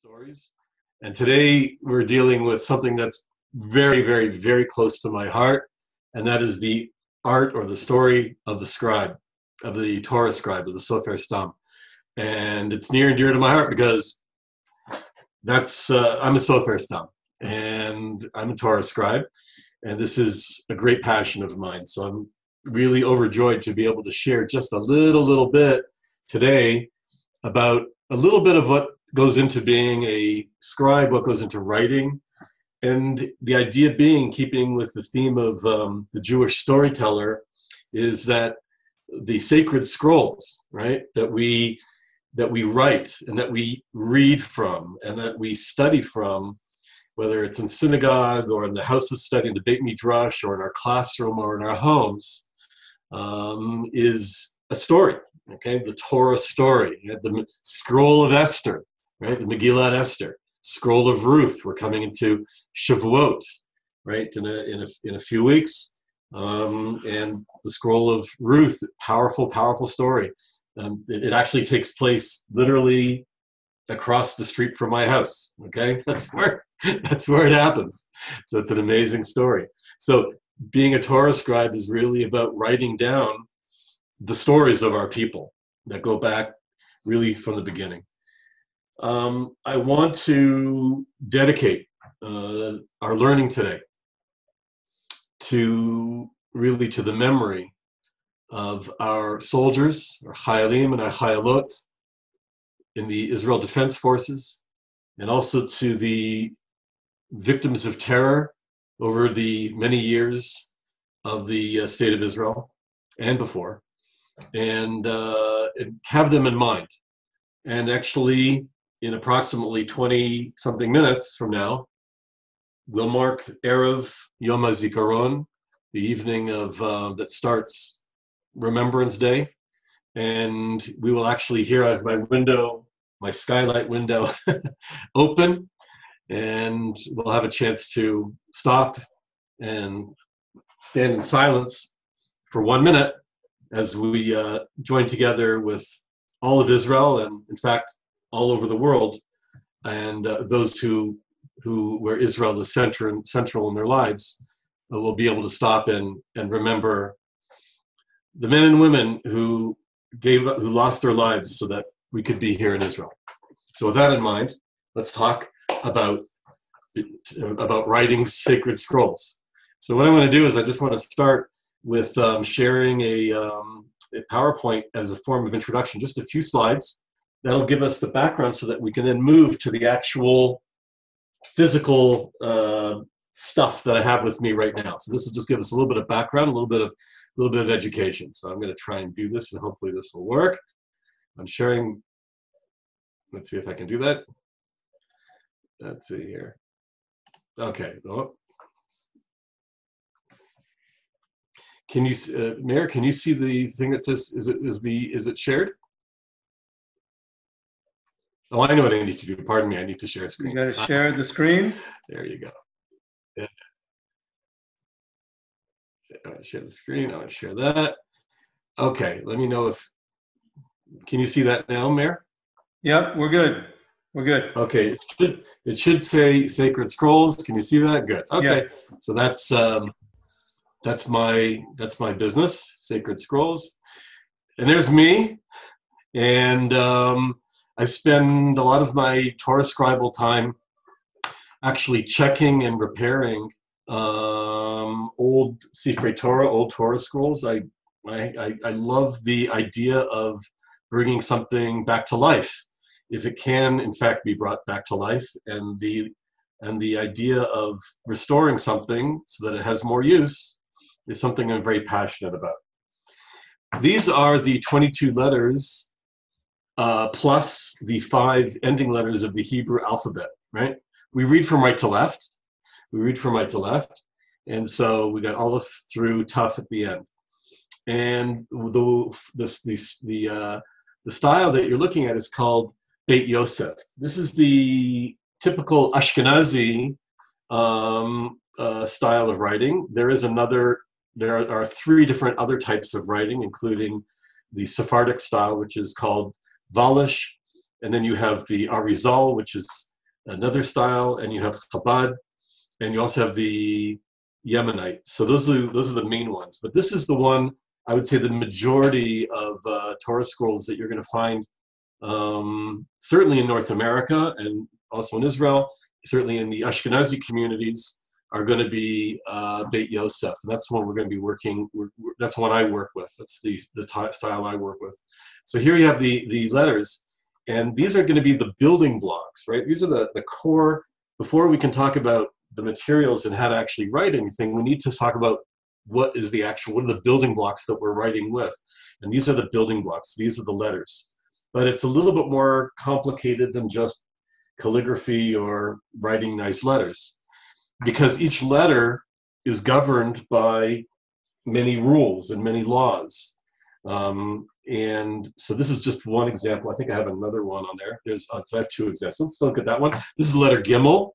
stories. And today we're dealing with something that's very, very, very close to my heart, and that is the art or the story of the scribe, of the Torah scribe, of the Sofer Stam. And it's near and dear to my heart because I'm a Sofer Stam, and I'm a Torah scribe, and this is a great passion of mine. So I'm really overjoyed to be able to share just a little bit today about a little bit of what goes into being a scribe, what goes into writing, and the idea being, keeping with the theme of the Jewish storyteller, is that the sacred scrolls, right, that we write and that we read from and that we study from, whether it's in synagogue or in the house of study, in the Beit Midrash, or in our classroom or in our homes, is a story. Okay, the Torah story, the scroll of Esther, right? The Megillat Esther, scroll of Ruth. We're coming into Shavuot, right? In a few weeks, and the scroll of Ruth, powerful story. It actually takes place literally across the street from my house. Okay, that's where it happens. So it's an amazing story. So being a Torah scribe is really about writing down the stories of our people that go back really from the beginning. I want to dedicate our learning today to the memory of our soldiers, our Chayalim and our Chayalot in the Israel Defense Forces, and also to the victims of terror over the many years of the state of Israel and before, and have them in mind. And actually, in approximately 20-something minutes from now, we'll mark Erev Yom HaZikaron, the evening of that starts Remembrance Day, and we will actually hear out of my window, my skylight window, open, and we'll have a chance to stop and stand in silence for 1 minute as we join together with all of Israel, and in fact all over the world, and those where Israel is central in their lives, will be able to stop and remember the men and women who lost their lives so that we could be here in Israel. So with that in mind, let's talk about writing sacred scrolls. So what I want to do is I just want to start with sharing a PowerPoint as a form of introduction, just a few slides. That'll give us the background so that we can then move to the actual physical stuff that I have with me right now. So this will just give us a little bit of background, a little bit of education. So I'm going to try and do this, and hopefully this will work. I'm sharing. Let's see if I can do that. Let's see here. Okay. Oh. Can you, Mayor? Can you see the thing that says? Is it shared? Oh, I know what I need to do. Pardon me. I need to share a screen. You got to share the screen. There you go. Yeah. I want to share the screen. I want to share that. Okay. Let me know if. Can you see that now, Mayor? Yep, we're good. We're good. Okay. It should say Sacred Scrolls. Can you see that? Good. Okay. Yeah. So that's my business, Sacred Scrolls, and there's me, and I spend a lot of my Torah scribal time actually checking and repairing old Sifrei Torah, old Torah scrolls. I love the idea of bringing something back to life, if it can in fact be brought back to life, and the idea of restoring something so that it has more use is something I'm very passionate about. These are the 22 letters plus the 5 ending letters of the Hebrew alphabet, right? We read from right to left. And so we got Aleph through Taf at the end. And the style that you're looking at is called Beit Yosef. This is the typical Ashkenazi style of writing. There are 3 different other types of writing, including the Sephardic style, which is called Valish, and then you have the Arizal, which is another style, and you have Chabad, and you also have the Yemenite. So those are the main ones. But this is the one, I would say, the majority of Torah scrolls that you're going to find, certainly in North America and also in Israel, certainly in the Ashkenazi communities, are going to be Beit Yosef. And that's one we're going to be working, that's one I work with. That's the style I work with. So here you have the letters, and these are going to be the building blocks, right? These are the core. Before we can talk about the materials and how to actually write anything, we need to talk about what are the building blocks that we're writing with. And these are the building blocks. These are the letters. But it's a little bit more complicated than just calligraphy or writing nice letters, because each letter is governed by many rules and many laws. And so this is just one example. I think I have another one on there. So I have two examples. Let's look at that one. This is the letter Gimel.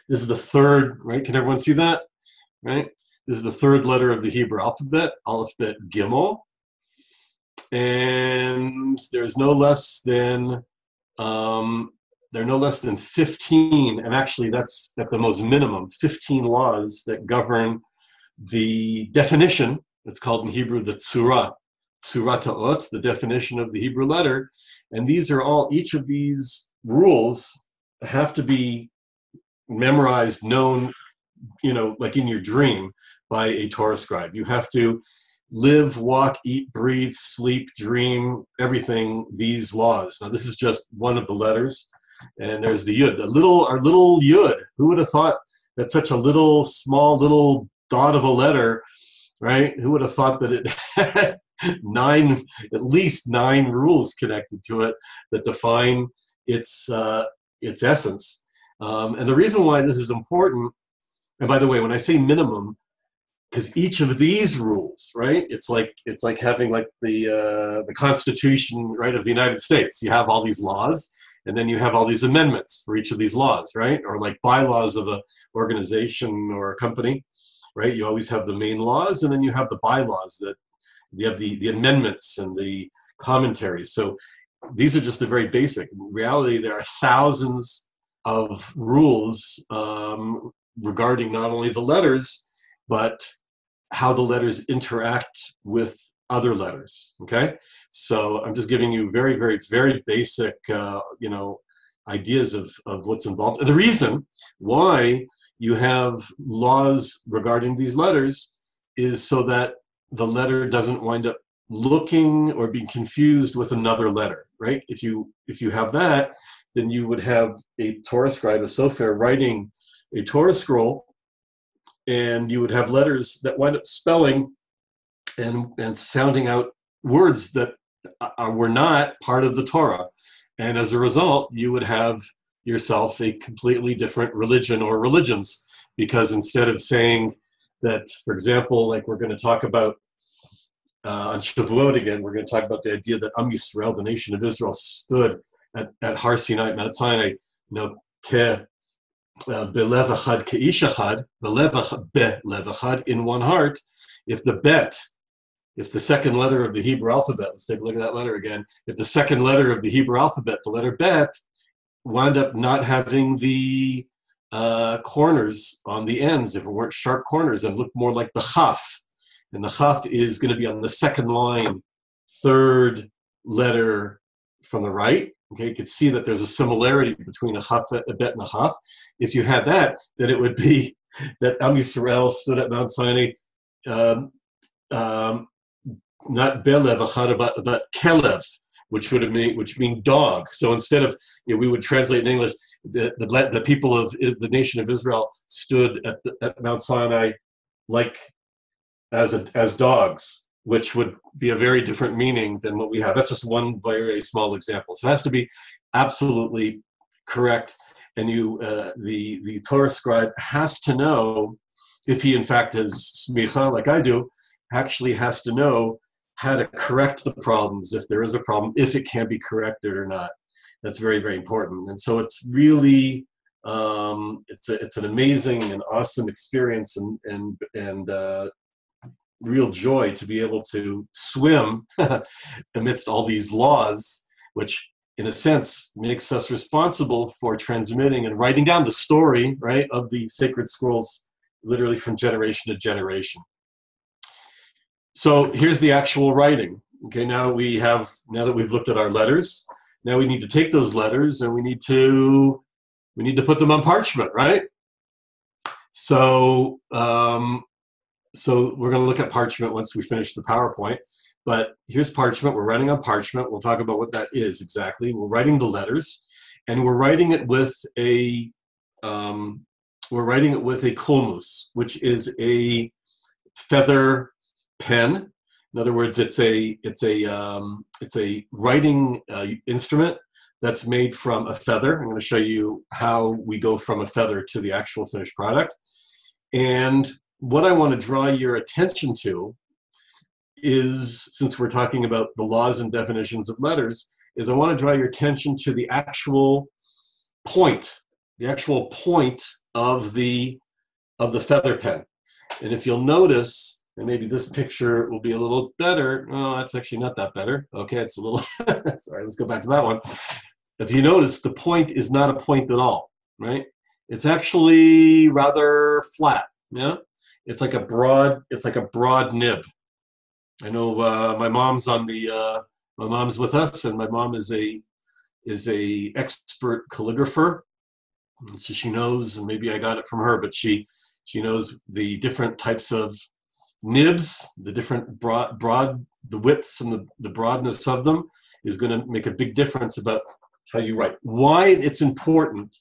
This is the third, right? Can everyone see that? Right? This is the third letter of the Hebrew alphabet, alphabet Gimel. And there's no less than, there are no less than 15, and actually that's at the most minimum, 15 laws that govern the definition. It's called in Hebrew the tzura, tzura ta'ot, the definition of the Hebrew letter. And these are all, each of these rules have to be memorized, known, like in your dream by a Torah scribe. You have to live, walk, eat, breathe, sleep, dream, everything, these laws. Now this is just one of the letters. And there's the Yud, our little Yud. Who would have thought that such a small little dot of a letter, right? Who would have thought that it had at least nine rules connected to it that define its essence. And the reason why this is important, and by the way, when I say minimum, because each of these rules, right? It's like having like the Constitution, right, of the United States. You have all these laws, and then you have all these amendments for each of these laws, right? Or like bylaws of an organization or a company, right? You always have the main laws, and then you have the bylaws that you have the amendments and the commentaries. So these are just the very basic. In reality, there are thousands of rules regarding not only the letters, but how the letters interact with other letters, okay? So I'm just giving you very, very, very basic, ideas of what's involved. And the reason why you have laws regarding these letters is so that the letter doesn't wind up looking or being confused with another letter, right? If you have that, then you would have a Torah scribe, a sofer, writing a Torah scroll, and you would have letters that wind up spelling and sounding out words that were not part of the Torah. And as a result, you would have yourself a completely different religion or religions, because instead of saying that, for example, like we're going to talk about on Shavuot again, we're going to talk about the idea that Am Yisrael, the nation of Israel, stood at Har Sinai, Mount Sinai, Belev echad keish echad, belev echad, in one heart. If the second letter of the Hebrew alphabet, let's take a look at that letter again. If the second letter of the Hebrew alphabet, the letter bet, wound up not having the corners on the ends, if it weren't sharp corners, and looked more like the chaf, and the chaf is going to be on the second line, third letter from the right. Okay, you can see that there's a similarity between a chaf, a bet, and a chaf. If you had that, then it would be that Am Yisrael stood at Mount Sinai, not belev echad, but kelev, which mean dog. So instead of, we would translate in English, the people of the nation of Israel stood at Mount Sinai like as dogs, which would be a very different meaning than what we have. That's just one very small example. So it has to be absolutely correct. And the Torah scribe has to know, if he in fact has smicha like I do, actually has to know how to correct the problems, if there is a problem, if it can be corrected or not. That's very, very important. And so it's really, it's an amazing and awesome experience, and real joy to be able to swim amidst all these laws, which in a sense, makes us responsible for transmitting and writing down the story, right, of the sacred scrolls, literally from generation to generation. So here's the actual writing. Okay, now that we've looked at our letters, now we need to take those letters and we need to put them on parchment, right? So so we're going to look at parchment once we finish the PowerPoint. But here's parchment. We're writing on parchment. We'll talk about what that is exactly. We're writing the letters, and we're writing it with a kulmus, which is a feather pen. In other words, it's a writing instrument that's made from a feather. I'm going to show you how we go from a feather to the actual finished product. And what I want to draw your attention to is, since we're talking about the laws and definitions of letters, is I want to draw your attention to the actual point of the feather pen. And if you'll notice, and maybe this picture will be a little better. Oh, that's actually not that better. Okay, it's a little, sorry, let's go back to that one. If you notice, the point is not a point at all, right? It's actually rather flat, yeah? It's like a broad nib. I know my mom's with us, and my mom is a expert calligrapher. So she knows, and maybe I got it from her, but she knows the different types of nibs, the different broad, the widths and the broadness of them is going to make a big difference about how you write. Why it's important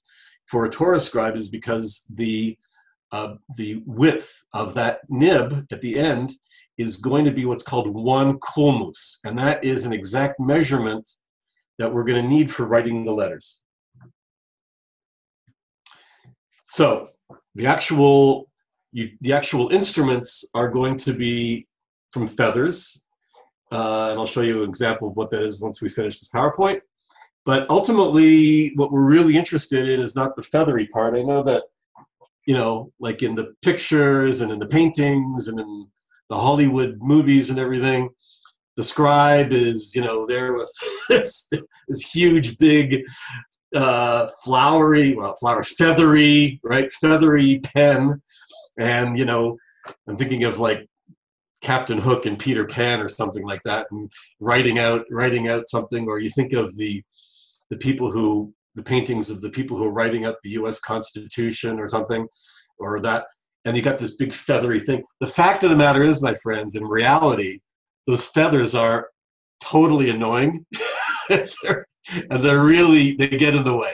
for a Torah scribe is because the width of that nib at the end is going to be what's called 1 kulmus, and that is an exact measurement that we're going to need for writing the letters. So the actual instruments are going to be from feathers, and I'll show you an example of what that is once we finish this PowerPoint. But ultimately, what we're really interested in is not the feathery part. I know that, like in the pictures and in the paintings and in the Hollywood movies and everything, the scribe is, there with this huge, big, feathery pen. And, I'm thinking of like Captain Hook and Peter Pan or something like that, and writing out something. Or you think of the paintings of the people who are writing up the U.S. Constitution or something, or that, and you got this big feathery thing. The fact of the matter is, my friends, in reality, those feathers are totally annoying, and they get in the way.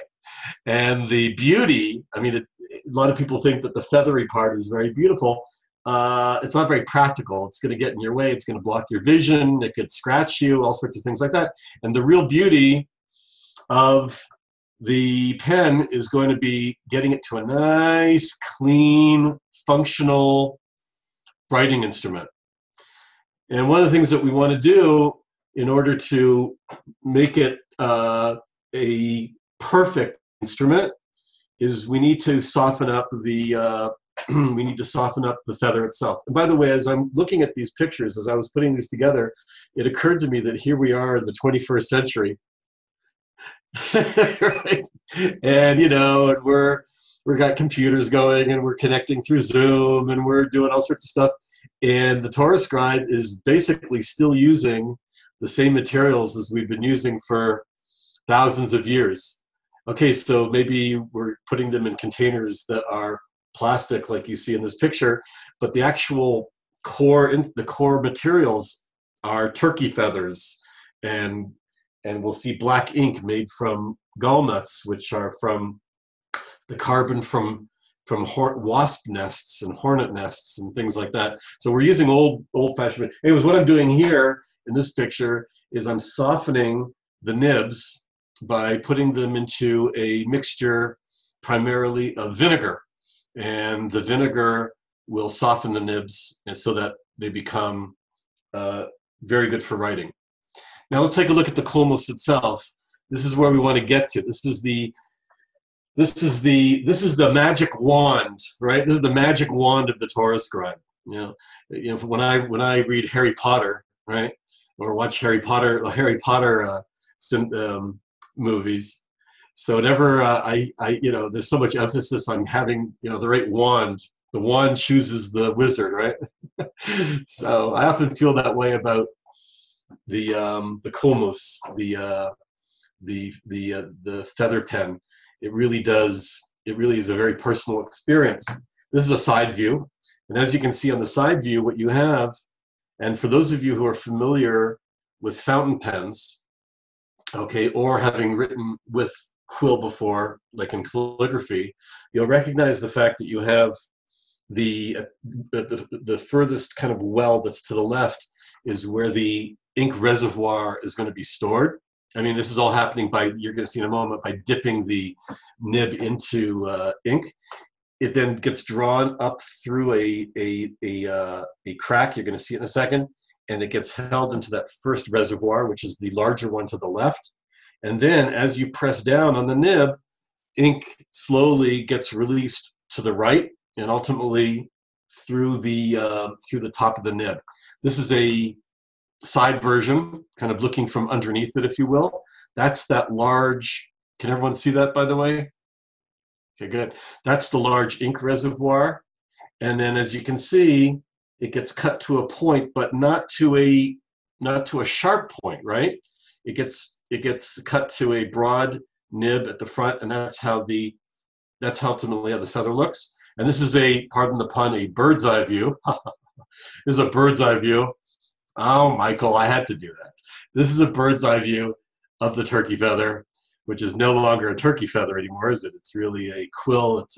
And the beauty, I mean, a lot of people think that the feathery part is very beautiful. It's not very practical. It's going to get in your way. It's going to block your vision. It could scratch you, all sorts of things like that. And the real beauty of the pen is going to be getting it to a nice, clean, functional writing instrument. And one of the things that we want to do in order to make it a perfect instrument is we need to soften up the feather itself. And by the way, as I'm looking at these pictures, as I was putting these together, it occurred to me that here we are in the 21st century. Right? And and we've got computers going, and we're connecting through Zoom, and we're doing all sorts of stuff. And the Torah scribe is basically still using the same materials as we've been using for thousands of years. Okay, so maybe we're putting them in containers that are plastic, like you see in this picture, but the actual core materials are turkey feathers, and we'll see black ink made from gallnuts, which are from the carbon from wasp nests and hornet nests and things like that. So we're using old-fashioned. Anyways, what I'm doing here in this picture is I'm softening the nibs by putting them into a mixture primarily of vinegar. And the vinegar will soften the nibs, and so that they become very good for writing. Now let's take a look at the kulmus itself. This is where we want to get to. This is the magic wand, right? This is the magic wand of the Torah scribe. When I read Harry Potter, right, or watch Harry Potter movies. So whenever there's so much emphasis on having, the right wand. The wand chooses the wizard, right? So I often feel that way about the Komos, the feather pen. It really does. It really is a very personal experience. This is a side view, and as you can see on the side view, what you have, and for those of you who are familiar with fountain pens, okay, or having written with quill before, like in calligraphy, you'll recognize the fact that you have the furthest kind of well that's to the left is where the ink reservoir is going to be stored. I mean, this is all happening by, you're going to see in a moment, by dipping the nib into ink. It then gets drawn up through a crack. You're going to see it in a second, and it gets held into that first reservoir, which is the larger one to the left. And then as you press down on the nib, ink slowly gets released to the right and ultimately through the top of the nib. This is a side version, kind of looking from underneath it, if you will. That's that large, can everyone see that, by the way? Okay, good. That's the large ink reservoir. And then as you can see, it gets cut to a point, but not to a sharp point, right? It gets cut to a broad nib at the front, and that's ultimately how the feather looks. And this is pardon the pun, a bird's eye view. This is a bird's eye view. Oh, Michael, I had to do that. This is a bird's eye view of the turkey feather, which is no longer a turkey feather anymore, is it? It's really a quill. It's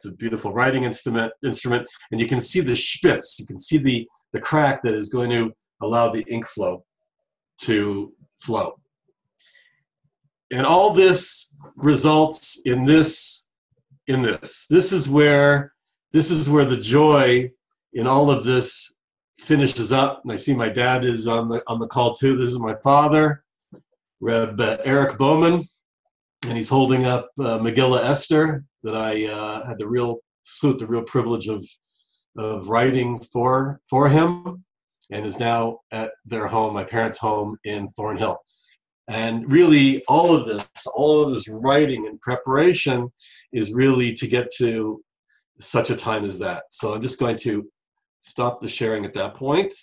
a beautiful writing instrument, and you can see the spitz. You can see the crack that is going to allow the ink flow to flow. And all this results in this. This is where the joy in all of this finishes up. And I see my dad is on the call too. This is my father, Reb Eric Bowman, and he's holding up Megillah Esther that I had the real privilege of writing for him, and is now at their home, my parents' home in Thornhill. And really, all of this writing and preparation is really to get to such a time as that. So I'm just going to stop the sharing at that point,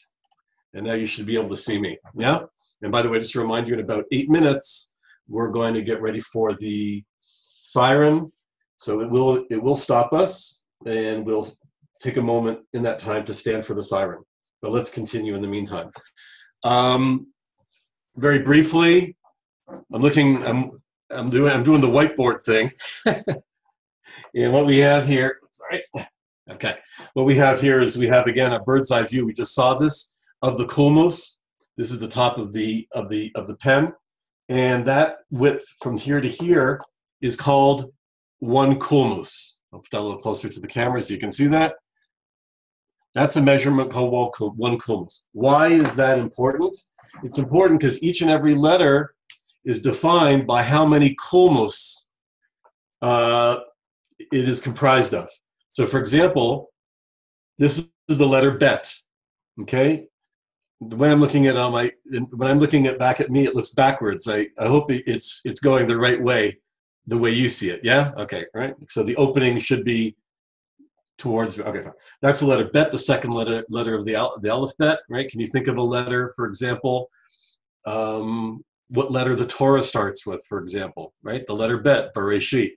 and now you should be able to see me. Yeah. And by the way, just to remind you, in about 8 minutes, we're going to get ready for the siren. So it will stop us, and we'll take a moment in that time to stand for the siren. But let's continue in the meantime. Very briefly, I'm doing the whiteboard thing. And what we have here, sorry. Okay. What we have here is we have, again, a bird's eye view. We just saw this of the kulmus. This is the top of the pen. And that width from here to here is called 1 kulmus. I'll put that a little closer to the camera so you can see that. That's a measurement called 1 kulmus. Why is that important? It's important because each and every letter is defined by how many kulmus it is comprised of. So, for example, this is the letter bet. Okay, the way I'm looking at when I'm looking back at me, it looks backwards. I hope it's going the right way, the way you see it. Yeah. Okay. Right. So the opening should be towards. Okay. Fine. That's the letter bet. The second letter of the alphabet. Right. Can you think of a letter, for example? What letter the Torah starts with, for example? Right. The letter bet. Bereshit.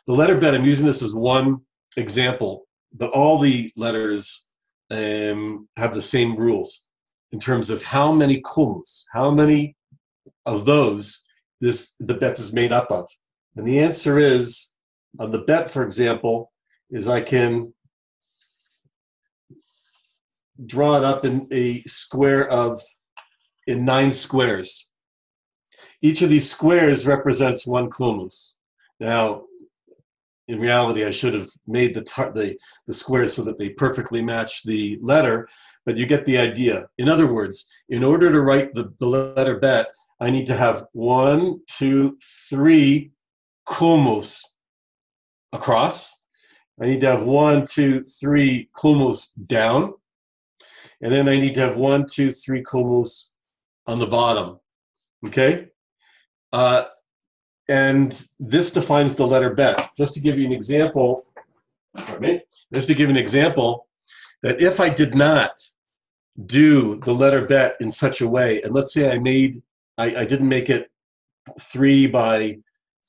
The letter bet. I'm using this as one example, but all the letters have the same rules in terms of how many kulmus, how many of those the bet is made up of. And the answer is, on the bet, for example, is I can draw it up in a square in 9 squares. Each of these squares represents 1 kulmus. Now, in reality, I should have made the squares so that they perfectly match the letter, but you get the idea. In other words, in order to write the letter bet, I need to have 1, 2, 3 kulmus across. I need to have 1, 2, 3 kulmus down. And then I need to have 1, 2, 3 kulmus on the bottom. Okay? And this defines the letter bet. Just to give you an example, just to give an example, that if I did not do the letter bet in such a way, and let's say I didn't make it 3 by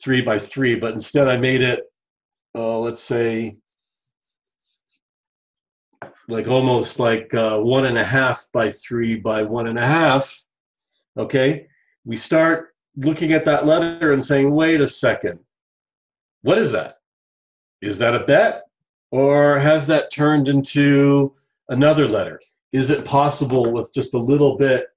3 by 3, but instead I made it, let's say, like almost like 1.5 by 3 by 1.5, okay? We start looking at that letter and saying, wait a second, what is that? Is that a bet? Or has that turned into another letter? Is it possible with just a little bit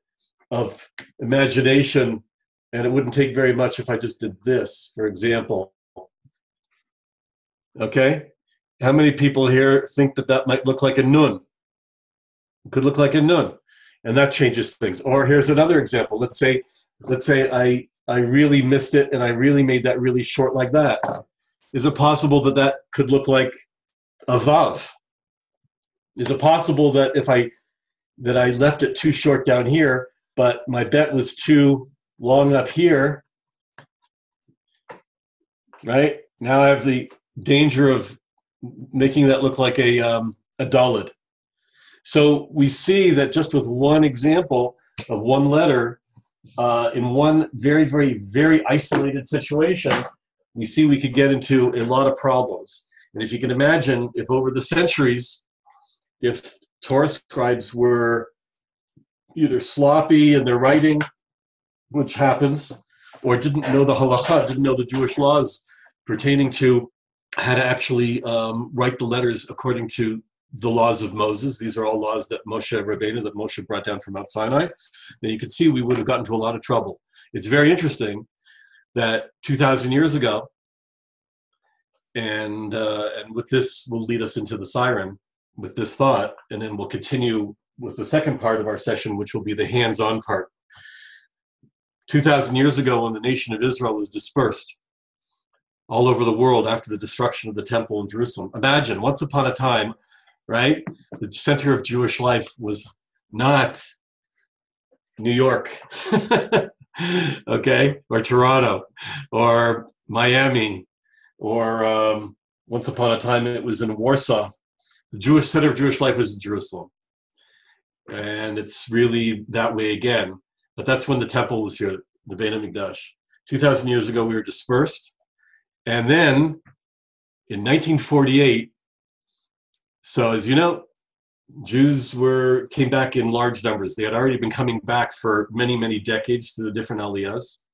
of imagination, and it wouldn't take very much if I just did this, for example? Okay? How many people here think that that might look like a nun? It could look like a nun, and that changes things. Or here's another example. Let's say I really missed it and I really made that really short like that. Is it possible that that could look like a vav? Is it possible that if I left it too short down here, but my bet was too long up here, right? Now I have the danger of making that look like a daled. So we see that just with one example of one letter in one very, very, very isolated situation, we see we could get into a lot of problems. And if you can imagine, if over the centuries, if Torah scribes were either sloppy in their writing, which happens, or didn't know the halakha, didn't know the Jewish laws pertaining to how to actually write the letters according to the laws of Moses. These are all laws that Moshe Rabbeinu, that Moshe brought down from Mount Sinai. Then you can see we would have gotten into a lot of trouble. It's very interesting that 2,000 years ago, and with this will lead us into the siren with this thought, and then we'll continue with the second part of our session, which will be the hands-on part. 2,000 years ago, when the nation of Israel was dispersed all over the world after the destruction of the temple in Jerusalem. Imagine, once upon a time, right, the center of Jewish life was not New York, okay, or Toronto, or Miami, or once upon a time it was in Warsaw. The Jewish center of Jewish life was in Jerusalem. And it's really that way again. But that's when the temple was here, the Beit HaMikdash. 2,000 years ago, we were dispersed. And then in 1948, so as you know, Jews came back in large numbers. They had already been coming back for many, many decades to the different aliyahs.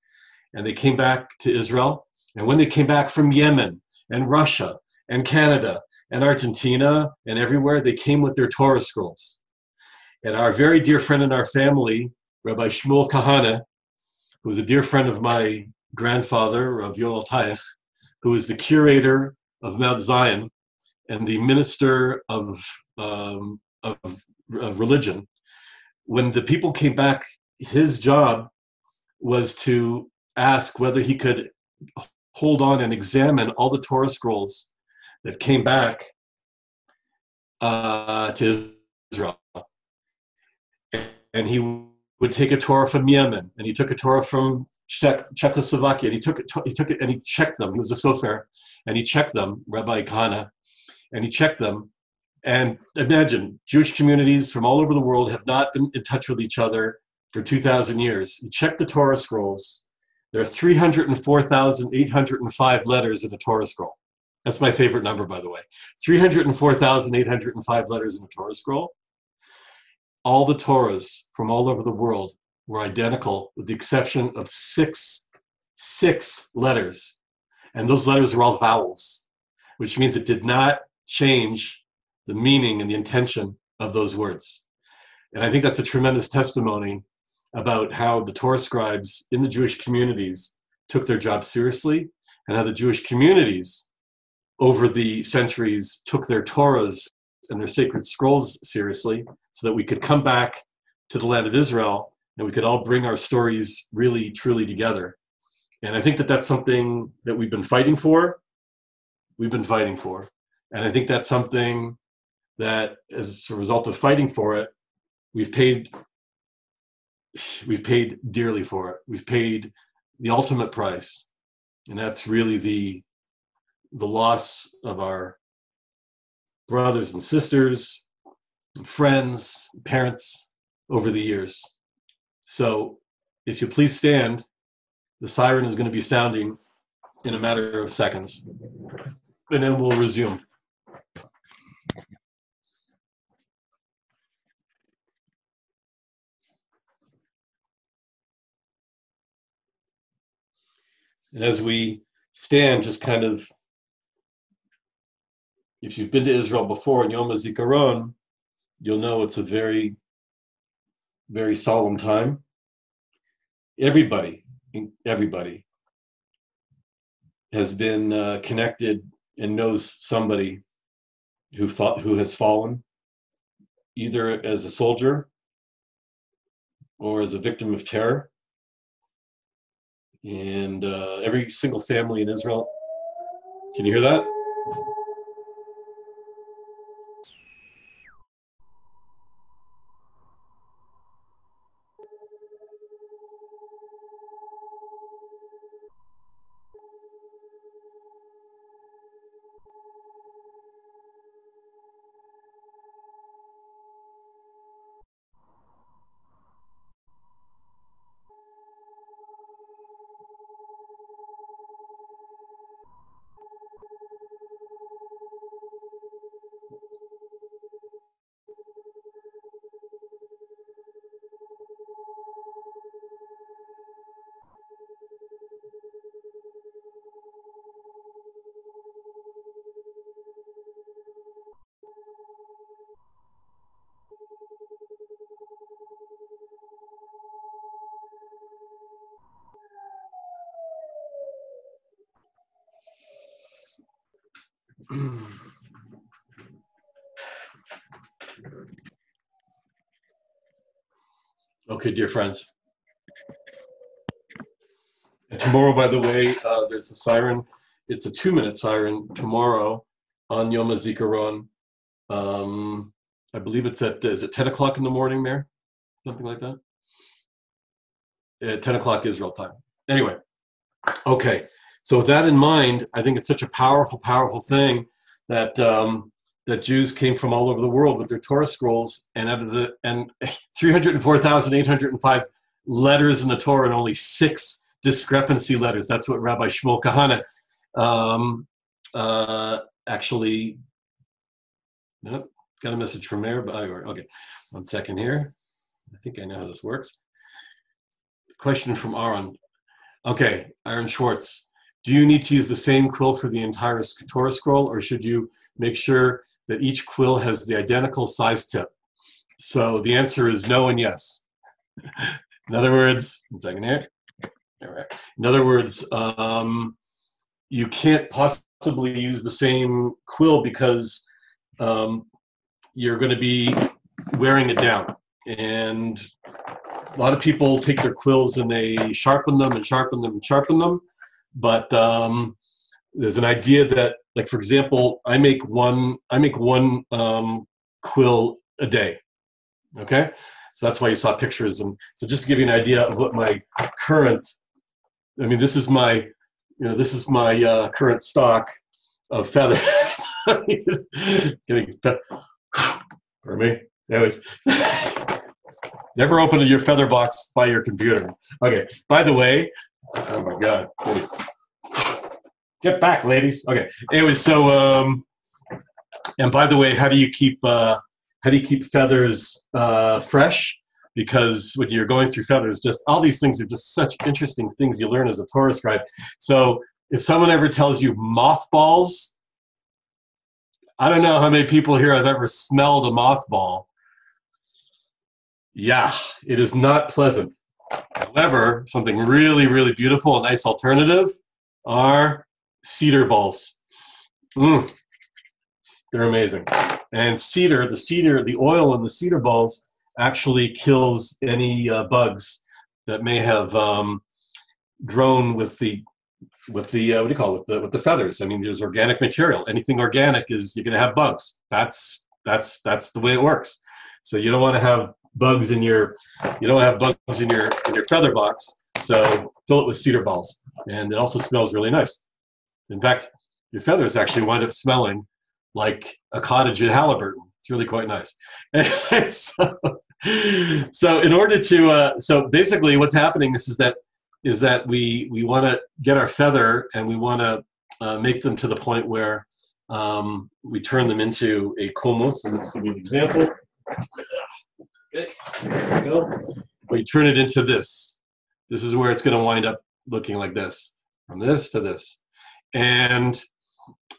And they came back to Israel. And when they came back from Yemen and Russia and Canada and Argentina and everywhere, they came with their Torah scrolls. And our very dear friend in our family, Rabbi Shmuel Kahane, who was a dear friend of my grandfather, of Yoel Taich, who was the curator of Mount Zion and the minister of religion. When the people came back, his job was to ask whether he could hold on and examine all the Torah scrolls that came back to Israel. And he would take a Torah from Yemen, and he took a Torah from Czechoslovakia, and he took it and he checked them. He was a sofer, and he checked them, Rabbi Kahane, and he checked them. And imagine, Jewish communities from all over the world have not been in touch with each other for 2,000 years. He checked the Torah scrolls. There are 304,805 letters in a Torah scroll. That's my favorite number, by the way. 304,805 letters in a Torah scroll. All the Torahs from all over the world were identical, with the exception of six letters. And those letters were all vowels, which means it did not change the meaning and the intention of those words. And I think that's a tremendous testimony about how the Torah scribes in the Jewish communities took their job seriously, and how the Jewish communities over the centuries took their Torahs and their sacred scrolls seriously, so that we could come back to the land of Israel and we could all bring our stories really, truly together. And I think that that's something that we've been fighting for. And I think that's something that, as a result of fighting for it, we've paid dearly for it. We've paid the ultimate price. And that's really the loss of our brothers and sisters, and friends, parents over the years. So if you please stand, the siren is going to be sounding in a matter of seconds, and then we'll resume. And as we stand, just kind of, if you've been to Israel before in Yom HaZikaron, you'll know it's a very, very solemn time. Everybody has been connected and knows somebody who has fallen, either as a soldier or as a victim of terror. And every single family in Israel, can you hear that? Okay, dear friends. And tomorrow, by the way, there's a siren. It's a 2-minute siren tomorrow on Yom HaZikaron. I believe it's at, is it 10 o'clock in the morning there? Something like that? At 10 o'clock Israel time. Anyway, okay. So with that in mind, I think it's such a powerful, powerful thing that that Jews came from all over the world with their Torah scrolls, and out of the 304,805 letters in the Torah, and only 6 discrepancy letters. That's what Rabbi Shmuel Kahana actually. Nope, got a message from there. But okay, 1 second here. I think I know how this works. Question from Aaron. Okay, Aaron Schwartz. Do you need to use the same quill for the entire Torah scroll, or should you make sure that each quill has the identical size tip? So the answer is no and yes. In other words, 1 second here. All right. In other words, you can't possibly use the same quill because you're going to be wearing it down. And a lot of people take their quills and they sharpen them and sharpen them and sharpen them. But there's an idea that, like, for example, I make one quill a day. Okay, so that's why you saw pictures. And so just to give you an idea of what my current, I mean, this is my current stock of feathers. Getting for me. Anyways, never open your feather box by your computer. Okay. By the way, oh my God. Get back, ladies. Okay. Anyway, so and by the way, how do you keep feathers fresh? Because when you're going through feathers, just all these things are just such interesting things you learn as a Torah scribe. So if someone ever tells you mothballs, I don't know how many people here have ever smelled a mothball. Yeah, it is not pleasant. However, something really, really beautiful, a nice alternative, are cedar balls. They're amazing. And the oil in the cedar balls actually kills any bugs that may have grown with the what do you call it, with the feathers. I mean, there's organic material. Anything organic is, you're going to have bugs. That's the way it works. So you don't want to have bugs in your feather box. So fill it with cedar balls. And it also smells really nice. In fact, your feathers actually wind up smelling like a cottage at Halliburton. It's really quite nice. So in order to, so basically what's happening is that we want to get our feather and we want to make them to the point where we turn them into a komos. And let's give you an example. Okay, there we go. We turn it into this. This is where it's going to wind up looking like this, from this to this. And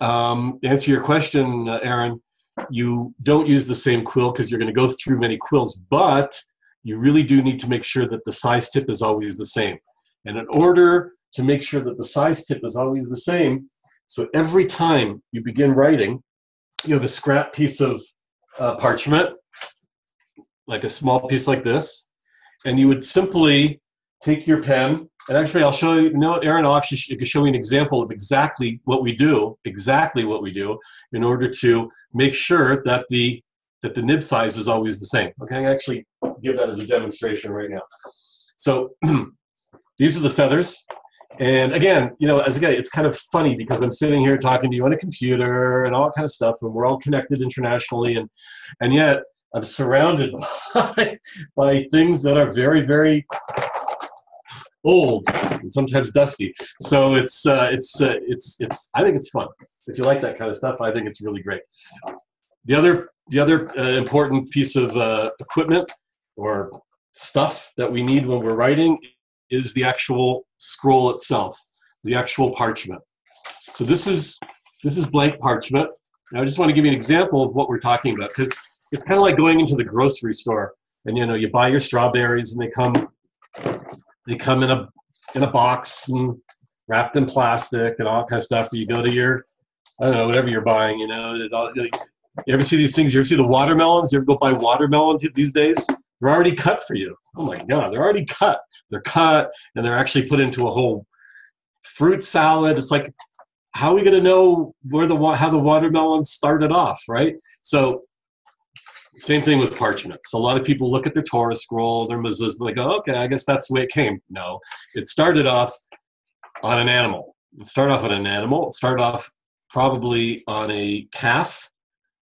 answer your question, Aaron, you don't use the same quill because you're going to go through many quills, but you really do need to make sure that the size tip is always the same. And in order to make sure that the size tip is always the same, so every time you begin writing, you have a scrap piece of parchment, like a small piece like this, and you would simply take your pen, and actually I'll show you, Aaron, I'll actually show you an example of exactly what we do in order to make sure that the nib size is always the same. Okay, I actually give that as a demonstration right now. So these are the feathers. And again, it's kind of funny because I'm sitting here talking to you on a computer and all that kind of stuff, and we're all connected internationally, and yet I'm surrounded by things that are very, very old and sometimes dusty. So I think it's fun. If you like that kind of stuff, I think it's really great. The other important piece of equipment or stuff that we need when we're writing is the actual scroll itself, the actual parchment. So this is blank parchment. And I just want to give you an example of what we're talking about, because it's kind of like going into the grocery store and you buy your strawberries and they come in a box and wrapped in plastic and all kind of stuff. You go to your, I don't know, whatever you're buying, you ever see these things? You ever see the watermelons? You ever go buy watermelon these days? They're already cut for you. Oh my God, they're already cut. They're cut and they're actually put into a whole fruit salad. It's like, how are we gonna know how the watermelon started off, right? So same thing with parchment. So a lot of people look at their Torah scroll, their mezuzah, and they go, okay, I guess that's the way it came. No, it started off on an animal. It started off probably on a calf.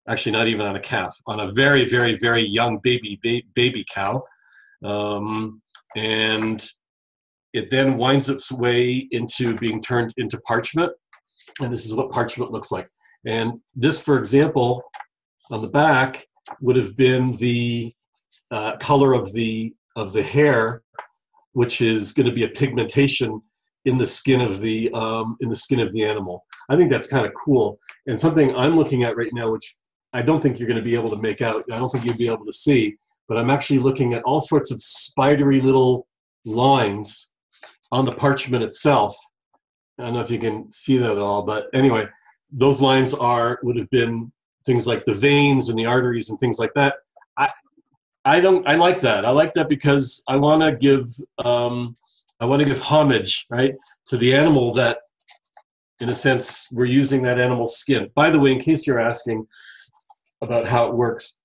Actually, not even on a calf, on a very, very, very young baby cow. And it then winds its way into being turned into parchment. And this is what parchment looks like. And this, for example, on the back would have been the color of the hair, which is going to be a pigmentation in the skin of the animal. I think that's kind of cool. And something I'm looking at right now, which I don't think you're going to be able to make out. I don't think you'll be able to see, but I'm actually looking at all sorts of spidery little lines on the parchment itself. I don't know if you can see that at all, but anyway, those lines would have been things like the veins and the arteries and things like that. I like that. I like that because I want to give homage, right, to the animal that, in a sense, we're using that animal's skin. By the way, in case you're asking about how it works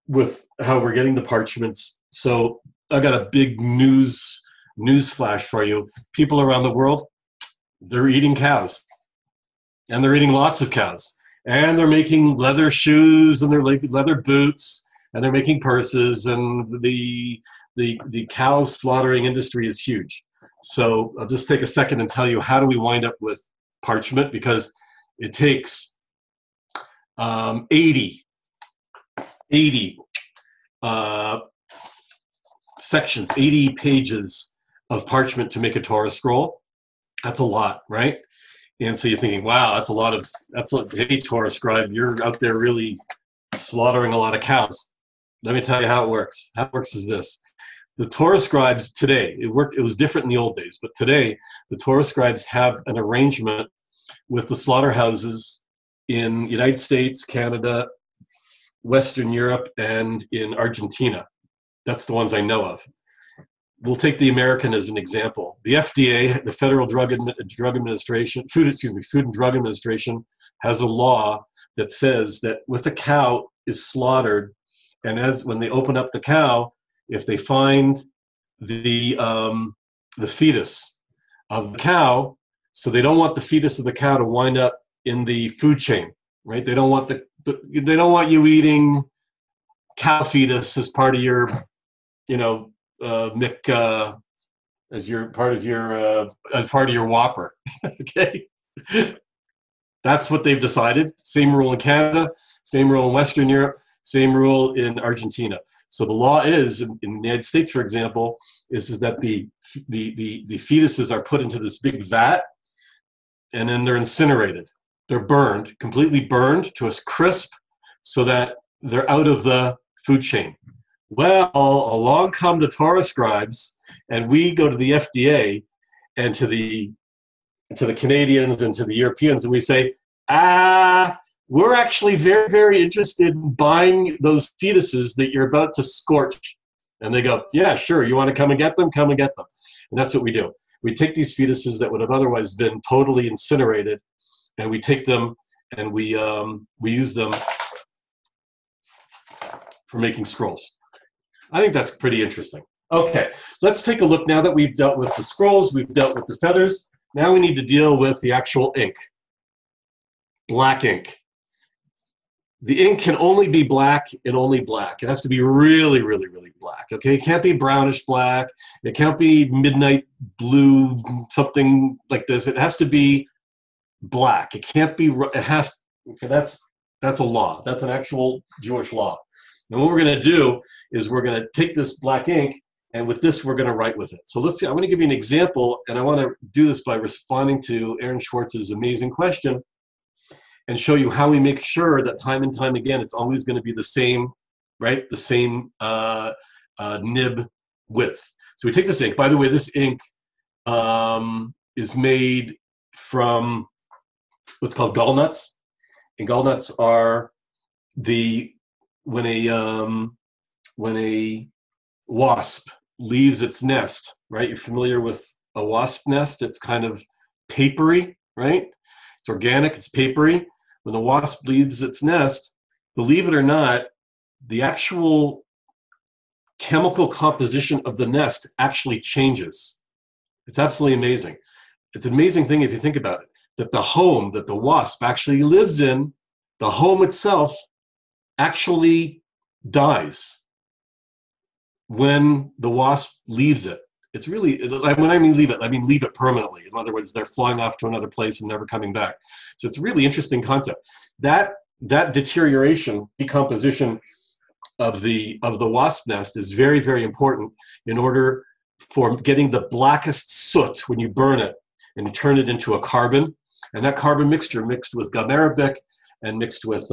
with how we're getting the parchments, so I got a big news flash for you. People around the world, they're eating cows, and they're eating lots of cows, and they're making leather shoes, and they're making leather boots, and they're making purses, and the cow slaughtering industry is huge. So I'll just take a second and tell you, how do we wind up with parchment? Because it takes 80 sections, 80 pages of parchment to make a Torah scroll. That's a lot, right? And so you're thinking, wow, hey, Torah scribe, you're out there really slaughtering a lot of cows. Let me tell you how it works. How it works is this. The Torah scribes today, it was different in the old days, but today the Torah scribes have an arrangement with the slaughterhouses in the United States, Canada, Western Europe, and in Argentina. That's the ones I know of. We'll take the American as an example. The FDA, the Federal Drug Administration, Food and Drug Administration, has a law that says that if a cow is slaughtered, and when they open up the cow, if they find the fetus of the cow, so they don't want the fetus of the cow to wind up in the food chain, right? They don't want they don't want you eating cow fetus as part of your, as your part of your Whopper. Okay, that's what they've decided. Same rule in Canada, same rule in Western Europe, same rule in Argentina. So the law is in the United States, for example, is that the fetuses are put into this big vat, and then they're incinerated. They're burned, completely burned to a crisp, so that they're out of the food chain. Well, along come the Torah scribes, and we go to the FDA and to the Canadians and to the Europeans, and we say, we're actually very, very interested in buying those fetuses that you're about to scorch. And they go, yeah, sure, you want to come and get them? Come and get them. And that's what we do. We take these fetuses that would have otherwise been totally incinerated, and we take them and we use them for making scrolls. I think that's pretty interesting. Okay, let's take a look now that we've dealt with the scrolls, we've dealt with the feathers. Now we need to deal with the actual ink, black ink. The ink can only be black and only black. It has to be really, really, really black. Okay, it can't be brownish black. It can't be midnight blue, something like this. It has to be black. It can't be. It has. Okay, that's a law. That's an actual Jewish law. And what we're going to do is we're going to take this black ink, and with this we're going to write with it. So let's see. I'm going to give you an example, and I want to do this by responding to Aaron Schwartz's amazing question, and show you how we make sure that time and time again, it's always going to be the same, right? The same nib width. So we take this ink. By the way, this ink is made from what's called gallnuts. And gallnuts are when a wasp leaves its nest, right? You're familiar with a wasp nest. It's kind of papery, right? It's organic, it's papery. When the wasp leaves its nest, believe it or not, the actual chemical composition of the nest actually changes. It's absolutely amazing. It's an amazing thing if you think about it, that the home that the wasp actually lives in, the home itself actually dies when the wasp leaves it. It's really, when I mean leave it, I mean leave it permanently. In other words, they're flying off to another place and never coming back. So it's a really interesting concept. That deterioration, decomposition of the wasp nest is very, very important in order for getting the blackest soot when you burn it and you turn it into a carbon. And that carbon mixture mixed with gum arabic and mixed with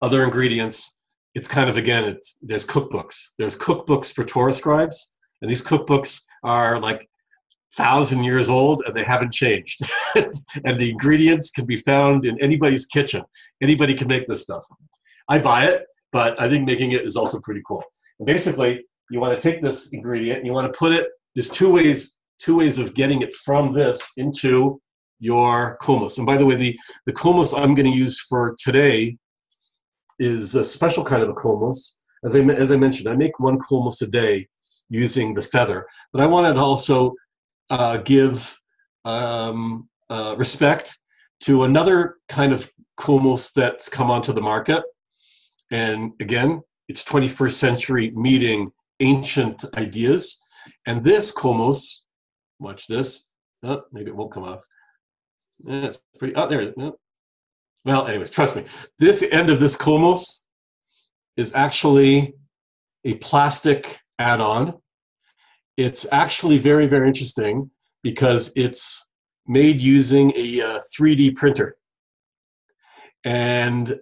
other ingredients. It's kind of, again, there's cookbooks. There's cookbooks for Torah scribes, and these cookbooks are like 1,000 years old, and they haven't changed. And the ingredients can be found in anybody's kitchen. Anybody can make this stuff. I buy it, but I think making it is also pretty cool. And basically, you want to take this ingredient, and you want to put it, there's two ways of getting it from this into your hummus. And by the way, the hummus I'm going to use for today is a special kind of a hummus. As I mentioned, I make one hummus a day using the feather, but I wanted to also give respect to another kind of hummus that's come onto the market. And again, it's 21st century meeting ancient ideas. And this hummus, watch this. Oh, maybe it won't come off. Yeah, it's pretty. Oh, there it is. No. Well, anyways, trust me. This end of this hummus is actually a plastic add-on. It's actually very, very interesting because it's made using a 3D printer. And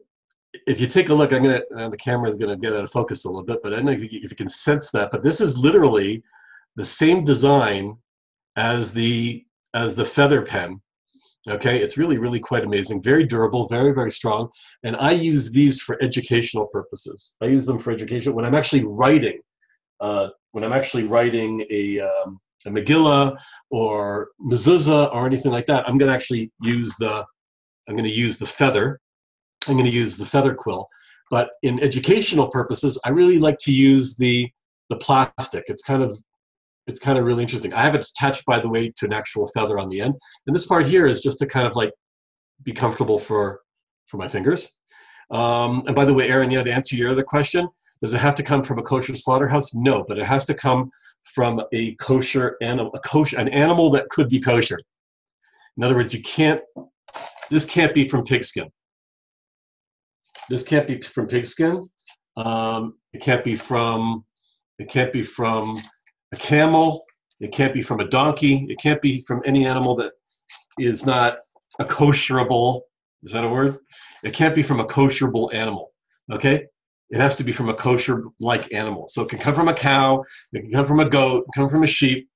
if you take a look, the camera is gonna get out of focus a little bit, but I don't know if you can sense that. But this is literally the same design as the feather pen. Okay, it's really, really quite amazing. Very durable, very, very strong. And I use these for educational purposes. I use them for education when I'm actually writing. When I'm actually writing a Megillah or mezuzah or anything like that, I'm going to actually use the feather. I'm going to use the feather quill. But in educational purposes, I really like to use the plastic. It's kind of it's kind of really interesting. I have it attached, by the way, to an actual feather on the end. And this part here is just to kind of like be comfortable for my fingers. And by the way, Aaron, yeah, to answer your other question, does it have to come from a kosher slaughterhouse? No, but it has to come from a kosher animal, an animal that could be kosher. In other words, this can't be from pigskin. This can't be from pigskin. It can't be from a camel. It can't be from a donkey. It can't be from any animal that is not a kosherable. Is that a word? It can't be from a kosherable animal. Okay? It has to be from a kosher-like animal. So it can come from a cow. It can come from a goat. It can come from a sheep.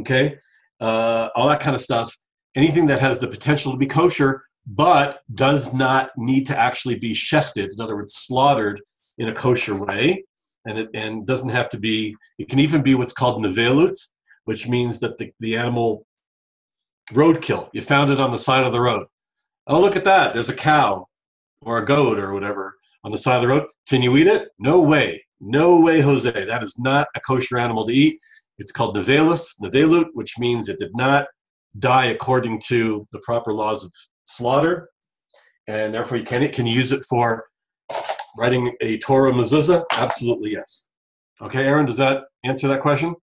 Okay? All that kind of stuff. Anything that has the potential to be kosher, but does not need to actually be shechted, in other words, slaughtered in a kosher way, and doesn't have to be, it can even be what's called nevelut, which means that the animal roadkill. You found it on the side of the road. Oh, look at that, there's a cow or a goat or whatever on the side of the road. Can you eat it? No way. No way, Jose. That is not a kosher animal to eat. It's called nevelut, which means it did not die according to the proper laws of slaughter, and therefore can you use it for writing a Torah mezuzah? Absolutely yes. Okay, Aaron, does that answer that question?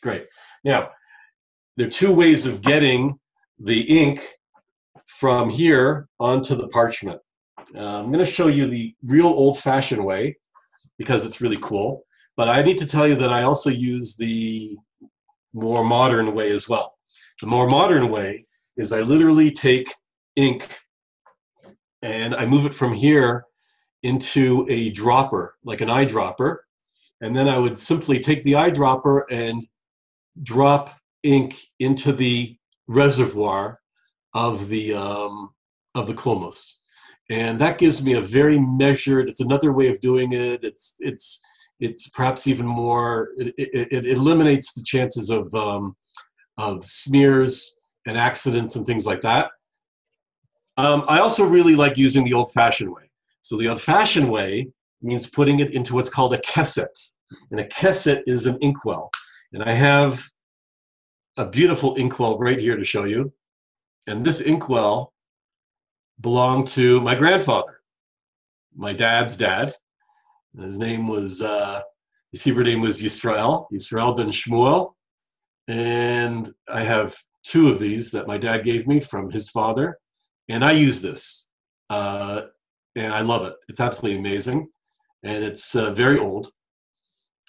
Great. Now, there are two ways of getting the ink from here onto the parchment. I'm going to show you the real old-fashioned way because it's really cool, but I need to tell you that I also use the more modern way as well. The more modern way is I literally take ink and I move it from here into a dropper, like an eyedropper, and then I would simply take the eyedropper and drop ink into the reservoir of the kulmos, and that gives me a very measured. It's another way of doing it. It's perhaps even more. It eliminates the chances of smears and accidents and things like that. I also really like using the old-fashioned way. So the old-fashioned way means putting it into what's called a kesset. And a kesset is an inkwell. And I have a beautiful inkwell right here to show you. And this inkwell belonged to my grandfather, my dad's dad. His name was, his Hebrew name was Yisrael ben Shmuel. And I have two of these that my dad gave me from his father. And I use this, and I love it. It's absolutely amazing, and it's very old,